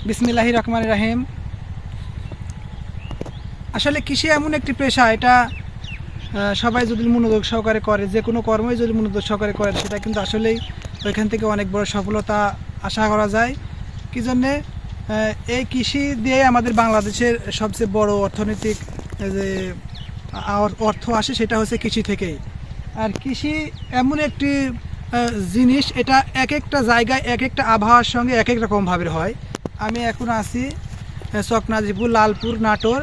বিসমিল্লাহির রহমানির রহিম। আসলে কৃষি এমন একটি পেশা, এটা সবাই যদি মনোযোগ সহকারে করে, যে কোনো কর্মই যদি মনোযোগ সহকারে করে, সেটা কিন্তু আসলেই ওইখান থেকে অনেক বড় সফলতা আশা করা যায়। কি জন্যে এই কৃষি দিয়ে আমাদের বাংলাদেশের সবচেয়ে বড় অর্থনৈতিক যে অর্থ আসে সেটা হচ্ছে কৃষি থেকেই। আর কৃষি এমন একটি জিনিস, এটা এক একটা জায়গায় এক একটা আবহাওয়ার সঙ্গে এক এক রকমভাবে হয়। আমি এখন আছি চকনাজিপুর, লালপুর, নাটোর।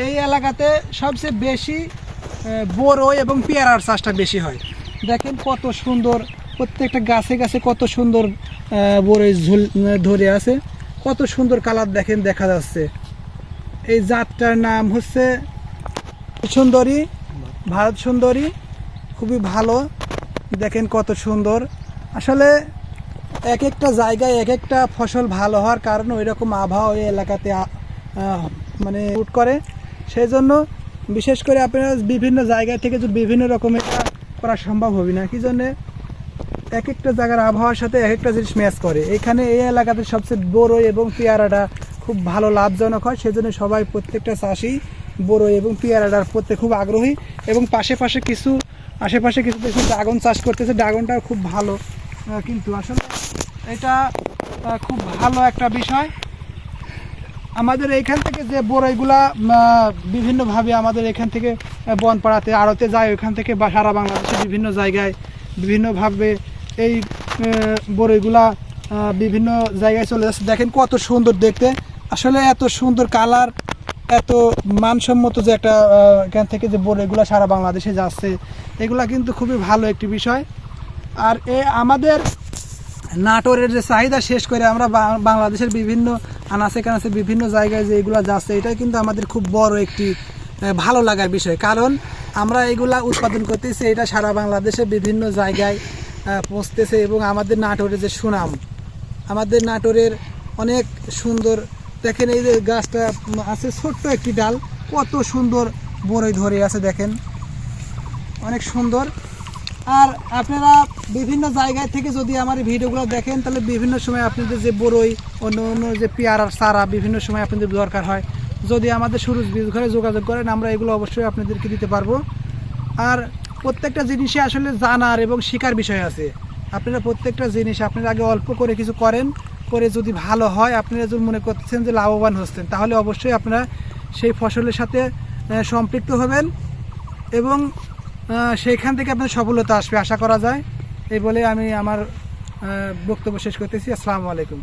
এই এলাকাতে সবচেয়ে বেশি বড়ই এবং পেয়ারার চাষটা বেশি হয়। দেখেন কত সুন্দর, প্রত্যেকটা গাছে গাছে কত সুন্দর বড়ই ঝুল ধরে আছে, কত সুন্দর কালার দেখেন দেখা যাচ্ছে। এই জাতটার নাম হচ্ছে সুন্দরী, ভারত সুন্দরী, খুবই ভালো। দেখেন কত সুন্দর। আসলে এক একটা জায়গায় এক একটা ফসল ভালো হওয়ার কারণে ওই রকম আবহাওয়া ওই এলাকাতে মানে উট করে। সেই জন্য বিশেষ করে আপনারা বিভিন্ন জায়গা থেকে যদি বিভিন্ন রকমের করা সম্ভব হবে না। কি জন্যে এক একটা জায়গার আবহাওয়ার সাথে এক একটা জিনিস ম্যাচ করে। এখানে এই এলাকাতে সবচেয়ে বড়ই এবং পেয়ারাটা খুব ভালো লাভজনক হয়। সেজন্য সবাই, প্রত্যেকটা চাষি বড়ই এবং পেয়ারাটার প্রতি খুব আগ্রহী। এবং আশেপাশে কিছু দেখুন ড্রাগন চাষ করতেছে, ড্রাগনটাও খুব ভালো। কিন্তু আসলে এটা খুব ভালো একটা বিষয়। আমাদের এইখান থেকে যে বড়ইগুলা বিভিন্নভাবে আমাদের এখান থেকে বনপাড়াতে আড়তে যায়, ওইখান থেকে বা সারা বাংলাদেশে বিভিন্ন জায়গায় বিভিন্নভাবে এই বড়ইগুলা বিভিন্ন জায়গায় চলে যাচ্ছে। দেখেন কত সুন্দর দেখতে। আসলে এত সুন্দর কালার, এত মানসম্মত যে একটা এখান থেকে যে বড়ইগুলা সারা বাংলাদেশে যাচ্ছে, এগুলা কিন্তু খুবই ভালো একটি বিষয়। আর আমাদের নাটোরের যে চাহিদা শেষ করে আমরা বাংলাদেশের বিভিন্ন আনাচে কানাচে বিভিন্ন জায়গায় যে এগুলা যাচ্ছে, এটা কিন্তু আমাদের খুব বড় একটি ভালো লাগার বিষয়। কারণ আমরা এগুলা উৎপাদন করতেছি, এটা সারা বাংলাদেশে বিভিন্ন জায়গায় পৌঁছতেছে। এবং আমাদের নাটোরের যে সুনাম, আমাদের নাটোরের অনেক সুন্দর। দেখেন এই যে গাছটা আছে, ছোট্ট একটি ডাল, কত সুন্দর বড়ই ধরে আছে, দেখেন অনেক সুন্দর। আর আপনারা বিভিন্ন জায়গায় থেকে যদি আমার ভিডিওগুলো দেখেন, তাহলে বিভিন্ন সময় আপনাদের যে বড়ই, অন্য অন্য যে পেয়ারার চারা বিভিন্ন সময় আপনাদের দরকার হয়, যদি আমাদের সুরজ বীজ ঘরে যোগাযোগ করেন, আমরা এগুলো অবশ্যই আপনাদেরকে দিতে পারবো। আর প্রত্যেকটা জিনিসে আসলে জানার এবং শেখার বিষয় আছে। আপনারা প্রত্যেকটা জিনিস আপনারা আগে অল্প করে কিছু করেন, করে যদি ভালো হয়, আপনারা যদি মনে করতেছেন যে লাভবান হচ্ছেন, তাহলে অবশ্যই আপনারা সেই ফসলের সাথে সম্পৃক্ত হবেন এবং সেইখান থেকে আপনার সফলতা আসবে আশা করা যায়। এই বলে আমি আমার বক্তব্য শেষ করতেছি। আসসালামু আলাইকুম।